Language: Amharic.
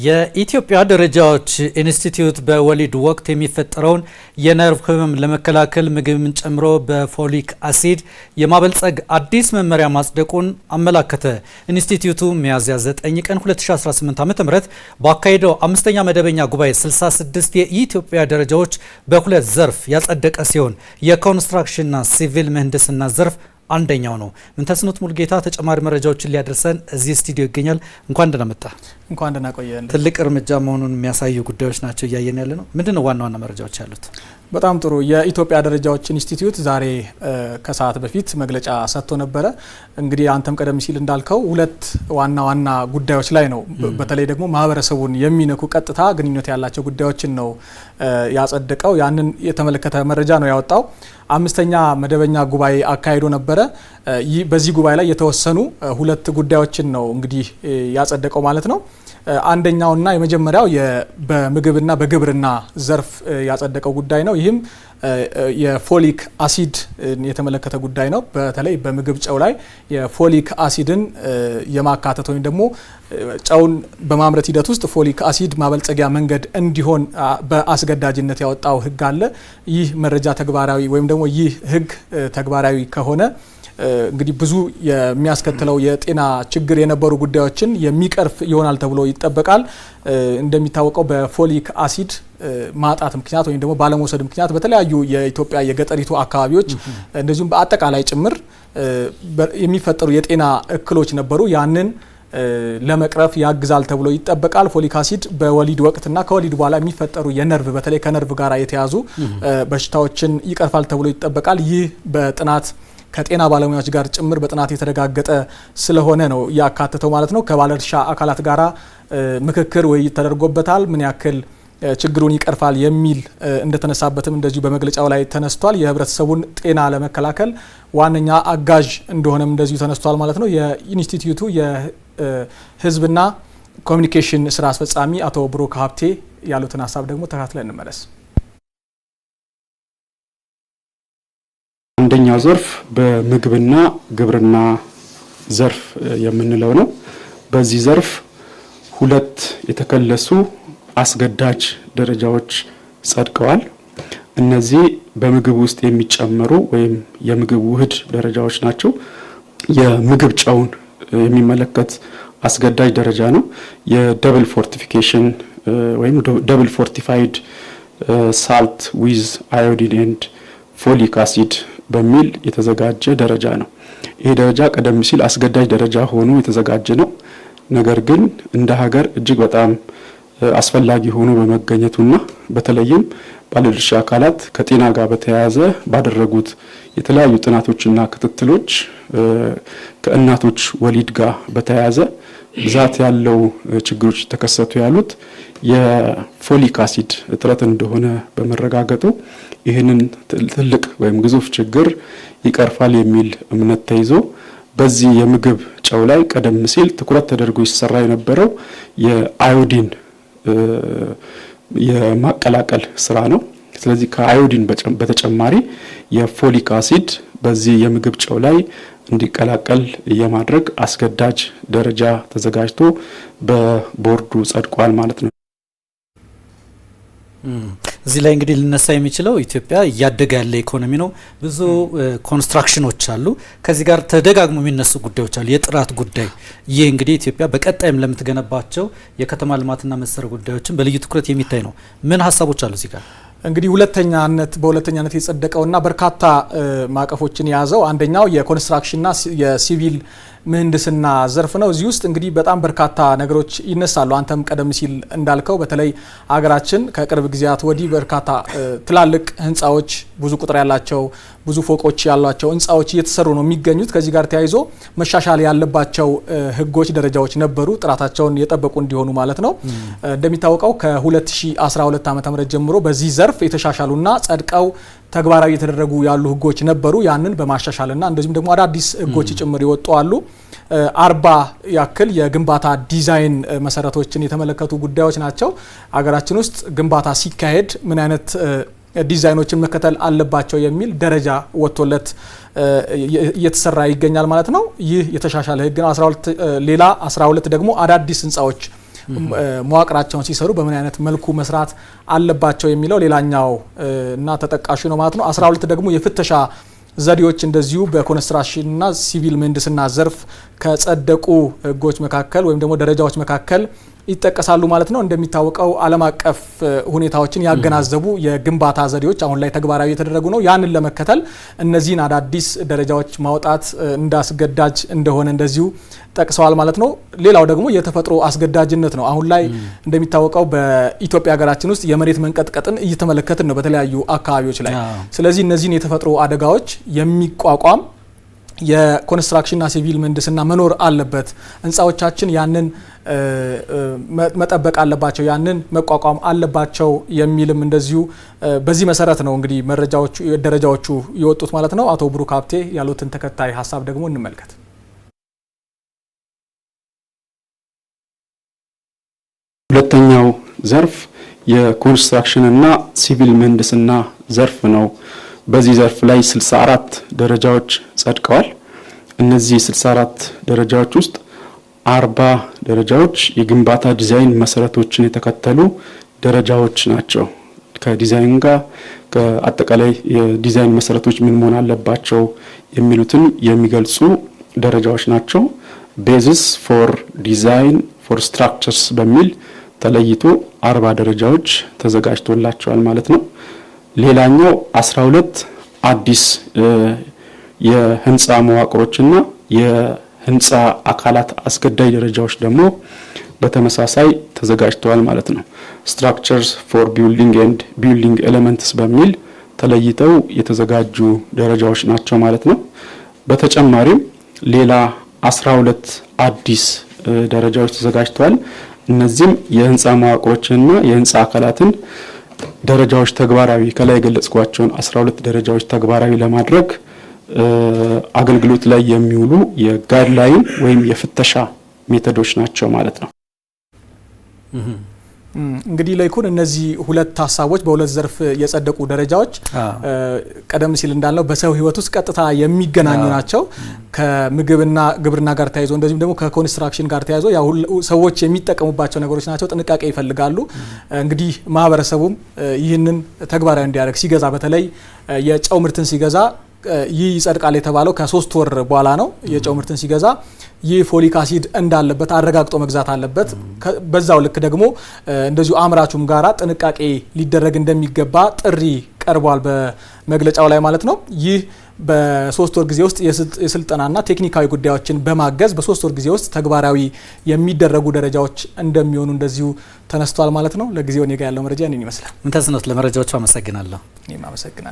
የኢትዮጵያ ደረጃዎች ኢንስቲትዩት በወሊድ ወቅት የሚፈጠረውን የነርቭ ህመም ለመከላከል ምግብን ጨምሮ በፎሊክ አሲድ የማበልጸግ አዲስ መመሪያ ማጽደቁን አመላከተ። ኢንስቲትዩቱ ሚያዝያ 9 ቀን 2018 ዓ.ም ባካሄደው አምስተኛ መደበኛ ጉባኤ 66 የኢትዮጵያ ደረጃዎች በሁለት ዘርፍ ያጸደቀ ሲሆን የኮንስትራክሽንና ሲቪል ምህንድስና ዘርፍ አንደኛው ነው። ምንተስኖት ሙልጌታ ተጨማሪ መረጃዎችን ሊያደርሰን እዚህ ስቱዲዮ ይገኛል። እንኳን ደህና መጣ። እንኳን ደህና ቆየን። ትልቅ እርምጃ መሆኑን የሚያሳዩ ጉዳዮች ናቸው እያየን ያለ ነው። ምንድነው ዋና ዋና መረጃዎች ያሉት? በጣም ጥሩ። የኢትዮጵያ ደረጃዎች ኢንስቲትዩት ዛሬ ከሰዓት በፊት መግለጫ ሰጥቶ ነበረ። እንግዲህ አንተም ቀደም ሲል እንዳልከው ሁለት ዋና ዋና ጉዳዮች ላይ ነው፣ በተለይ ደግሞ ማህበረሰቡን የሚነኩ ቀጥታ ግንኙነት ያላቸው ጉዳዮችን ነው ያጸደቀው። ያንን የተመለከተ መረጃ ነው ያወጣው። አምስተኛ መደበኛ ጉባኤ አካሂዶ ነበረ። በዚህ ጉባኤ ላይ የተወሰኑ ሁለት ጉዳዮችን ነው እንግዲህ ያጸደቀው ማለት ነው። አንደኛውና የመጀመሪያው በምግብና በግብርና ዘርፍ ያጸደቀው ጉዳይ ነው። ይህም የፎሊክ አሲድ የተመለከተ ጉዳይ ነው። በተለይ በምግብ ጨው ላይ የፎሊክ አሲድን የማካተት ወይም ደግሞ ጨውን በማምረት ሂደት ውስጥ ፎሊክ አሲድ ማበልጸጊያ መንገድ እንዲሆን በአስገዳጅነት ያወጣው ሕግ አለ። ይህ መረጃ ተግባራዊ ወይም ደግሞ ይህ ሕግ ተግባራዊ ከሆነ እንግዲህ ብዙ የሚያስከትለው የጤና ችግር የነበሩ ጉዳዮችን የሚቀርፍ ይሆናል ተብሎ ይጠበቃል። እንደሚታወቀው በፎሊክ አሲድ ማጣት ምክንያት ወይም ደግሞ ባለመውሰድ ምክንያት በተለያዩ የኢትዮጵያ የገጠሪቱ አካባቢዎች እንደዚሁም በአጠቃላይ ጭምር የሚፈጠሩ የጤና እክሎች ነበሩ። ያንን ለመቅረፍ ያግዛል ተብሎ ይጠበቃል። ፎሊክ አሲድ በወሊድ ወቅትና ከወሊድ በኋላ የሚፈጠሩ የነርቭ በተለይ ከነርቭ ጋር የተያዙ በሽታዎችን ይቀርፋል ተብሎ ይጠበቃል። ይህ በጥናት ከጤና ባለሙያዎች ጋር ጭምር በጥናት የተረጋገጠ ስለሆነ ነው ያካተተው ማለት ነው። ከባለድርሻ አካላት ጋራ ምክክር ውይይት ተደርጎበታል። ምን ያክል ችግሩን ይቀርፋል የሚል እንደተነሳበትም እንደዚሁ በመግለጫው ላይ ተነስቷል። የህብረተሰቡን ጤና ለመከላከል ዋነኛ አጋዥ እንደሆነም እንደዚሁ ተነስቷል ማለት ነው። የኢንስቲትዩቱ የህዝብና ኮሚኒኬሽን ስራ አስፈጻሚ አቶ ብሩክ ሀብቴ ያሉትን ሀሳብ ደግሞ ተካትለን እንመለስ። አንደኛው ዘርፍ በምግብና ግብርና ዘርፍ የምንለው ነው። በዚህ ዘርፍ ሁለት የተከለሱ አስገዳጅ ደረጃዎች ጸድቀዋል። እነዚህ በምግብ ውስጥ የሚጨመሩ ወይም የምግብ ውህድ ደረጃዎች ናቸው። የምግብ ጨውን የሚመለከት አስገዳጅ ደረጃ ነው። የደብል ፎርቲፊኬሽን ወይም ደብል ፎርቲፋይድ ሳልት ዊዝ አዮዲን ኤንድ ፎሊክ አሲድ በሚል የተዘጋጀ ደረጃ ነው። ይሄ ደረጃ ቀደም ሲል አስገዳጅ ደረጃ ሆኖ የተዘጋጀ ነው። ነገር ግን እንደ ሀገር እጅግ በጣም አስፈላጊ ሆኖ በመገኘቱና በተለይም ባለድርሻ አካላት ከጤና ጋር በተያያዘ ባደረጉት የተለያዩ ጥናቶችና ክትትሎች ከእናቶች ወሊድ ጋር በተያያዘ ብዛት ያለው ችግሮች ተከሰቱ ያሉት የፎሊክ አሲድ እጥረት እንደሆነ በመረጋገጡ ይህንን ትልቅ ወይም ግዙፍ ችግር ይቀርፋል የሚል እምነት ተይዞ በዚህ የምግብ ጨው ላይ ቀደም ሲል ትኩረት ተደርጎ ይሰራ የነበረው የአዮዲን የማቀላቀል ስራ ነው። ስለዚህ ከአዮዲን በተጨማሪ የፎሊክ አሲድ በዚህ የምግብ ጨው ላይ እንዲቀላቀል የማድረግ አስገዳጅ ደረጃ ተዘጋጅቶ በቦርዱ ጸድቋል ማለት ነው። እዚህ ላይ እንግዲህ ሊነሳ የሚችለው ኢትዮጵያ እያደገ ያለ ኢኮኖሚ ነው። ብዙ ኮንስትራክሽኖች አሉ። ከዚህ ጋር ተደጋግሞ የሚነሱ ጉዳዮች አሉ። የጥራት ጉዳይ ይህ እንግዲህ ኢትዮጵያ በቀጣይም ለምትገነባቸው የከተማ ልማትና መሰረ ጉዳዮችን በልዩ ትኩረት የሚታይ ነው። ምን ሀሳቦች አሉ እዚህ ጋር? እንግዲህ በሁለተኛነት የጸደቀውና በርካታ ማዕቀፎችን የያዘው አንደኛው የኮንስትራክሽንና የሲቪል ምህንድስና ዘርፍ ነው። እዚህ ውስጥ እንግዲህ በጣም በርካታ ነገሮች ይነሳሉ። አንተም ቀደም ሲል እንዳልከው በተለይ ሀገራችን ከቅርብ ጊዜያት ወዲህ በርካታ ትላልቅ ህንፃዎች፣ ብዙ ቁጥር ያላቸው ብዙ ፎቆች ያሏቸው ህንፃዎች እየተሰሩ ነው የሚገኙት። ከዚህ ጋር ተያይዞ መሻሻል ያለባቸው ህጎች፣ ደረጃዎች ነበሩ፣ ጥራታቸውን የጠበቁ እንዲሆኑ ማለት ነው። እንደሚታወቀው ከ2012 ዓ.ም ጀምሮ በዚህ ዘርፍ የተሻሻሉና ጸድቀው ተግባራዊ የተደረጉ ያሉ ህጎች ነበሩ። ያንን በማሻሻልና እንደዚሁም ደግሞ አዳዲስ ህጎች ጭምር ይወጡ አሉ። 40 ያክል የግንባታ ዲዛይን መሰረቶችን የተመለከቱ ጉዳዮች ናቸው። ሀገራችን ውስጥ ግንባታ ሲካሄድ ምን አይነት ዲዛይኖችን መከተል አለባቸው የሚል ደረጃ ወጥቶለት እየተሰራ ይገኛል ማለት ነው። ይህ የተሻሻለ ህግ ነው። 12 ደግሞ አዳዲስ ህንጻዎች መዋቅራቸውን ሲሰሩ በምን አይነት መልኩ መስራት አለባቸው የሚለው ሌላኛው እና ተጠቃሽ ነው ማለት ነው። 12 ደግሞ የፍተሻ ዘዴዎች እንደዚሁ በኮንስትራክሽንና ሲቪል ምህንድስና ዘርፍ ከጸደቁ ህጎች መካከል ወይም ደግሞ ደረጃዎች መካከል ይጠቀሳሉ ማለት ነው። እንደሚታወቀው ዓለም አቀፍ ሁኔታዎችን ያገናዘቡ የግንባታ ዘዴዎች አሁን ላይ ተግባራዊ የተደረጉ ነው። ያንን ለመከተል እነዚህን አዳዲስ ደረጃዎች ማውጣት እንዳስገዳጅ እንደሆነ እንደዚሁ ጠቅሰዋል ማለት ነው። ሌላው ደግሞ የተፈጥሮ አስገዳጅነት ነው። አሁን ላይ እንደሚታወቀው በኢትዮጵያ ሀገራችን ውስጥ የመሬት መንቀጥቀጥን እየተመለከትን ነው በተለያዩ አካባቢዎች ላይ። ስለዚህ እነዚህን የተፈጥሮ አደጋዎች የሚቋቋም የኮንስትራክሽንና ሲቪል ምህንድስና መኖር አለበት። ህንፃዎቻችን ያንን መጠበቅ አለባቸው፣ ያንን መቋቋም አለባቸው የሚልም እንደዚሁ በዚህ መሰረት ነው እንግዲህ ደረጃዎቹ የወጡት ማለት ነው። አቶ ብሩክ ሀብቴ ያሉትን ተከታይ ሀሳብ ደግሞ እንመልከት። ሁለተኛው ዘርፍ የኮንስትራክሽንና ሲቪል ምህንድስና ዘርፍ ነው። በዚህ ዘርፍ ላይ 64 ደረጃዎች ጸድቀዋል። እነዚህ 64 ደረጃዎች ውስጥ 40 ደረጃዎች የግንባታ ዲዛይን መሰረቶችን የተከተሉ ደረጃዎች ናቸው። ከዲዛይን ጋር ከአጠቃላይ የዲዛይን መሰረቶች ምን መሆን አለባቸው የሚሉትን የሚገልጹ ደረጃዎች ናቸው። ቤዚስ ፎር ዲዛይን ፎር ስትራክቸርስ በሚል ተለይቶ 40 ደረጃዎች ተዘጋጅቶላቸዋል ማለት ነው። ሌላኛው 12 አዲስ የህንፃ መዋቅሮችና የህንፃ አካላት አስገዳጅ ደረጃዎች ደግሞ በተመሳሳይ ተዘጋጅተዋል ማለት ነው። ስትራክቸርስ ፎር ቢልዲንግ ኤንድ ቢልዲንግ ኤሌመንትስ በሚል ተለይተው የተዘጋጁ ደረጃዎች ናቸው ማለት ነው። በተጨማሪም ሌላ 12 አዲስ ደረጃዎች ተዘጋጅተዋል። እነዚህም የህንፃ መዋቅሮችንና የህንፃ አካላትን ደረጃዎች ተግባራዊ ከላይ የገለጽኳቸውን 12 ደረጃዎች ተግባራዊ ለማድረግ አገልግሎት ላይ የሚውሉ የጋይድላይን ወይም የፍተሻ ሜቶዶች ናቸው ማለት ነው። እንግዲህ ለይኩን እነዚህ ሁለት ሀሳቦች በሁለት ዘርፍ የጸደቁ ደረጃዎች ቀደም ሲል እንዳልነው በሰው ህይወት ውስጥ ቀጥታ የሚገናኙ ናቸው። ከምግብና ግብርና ጋር ተያይዞ እንደዚሁም ደግሞ ከኮንስትራክሽን ጋር ተያይዞ ያው ሰዎች የሚጠቀሙባቸው ነገሮች ናቸው። ጥንቃቄ ይፈልጋሉ። እንግዲህ ማህበረሰቡም ይህንን ተግባራዊ እንዲያደርግ ሲገዛ በተለይ የጨው ምርትን ሲገዛ ይህ ይጸድቃል የተባለው ከ3 ወር በኋላ ነው። የጨው ምርትን ሲገዛ ይህ ፎሊክ አሲድ እንዳለበት አረጋግጦ መግዛት አለበት። በዛው ልክ ደግሞ እንደዚሁ አምራቹም ጋራ ጥንቃቄ ሊደረግ እንደሚገባ ጥሪ ቀርቧል በመግለጫው ላይ ማለት ነው። ይህ በ3 ወር ጊዜ ውስጥ የስልጠናና ቴክኒካዊ ጉዳዮችን በማገዝ በ3 ወር ጊዜ ውስጥ ተግባራዊ የሚደረጉ ደረጃዎች እንደሚሆኑ እንደዚሁ ተነስቷል ማለት ነው። ለጊዜው እኔ ጋር ያለው መረጃ እኔን ይመስላል። ምንተስኖት ለመረጃዎቹ አመሰግናለሁ። እኔም አመሰግናለሁ።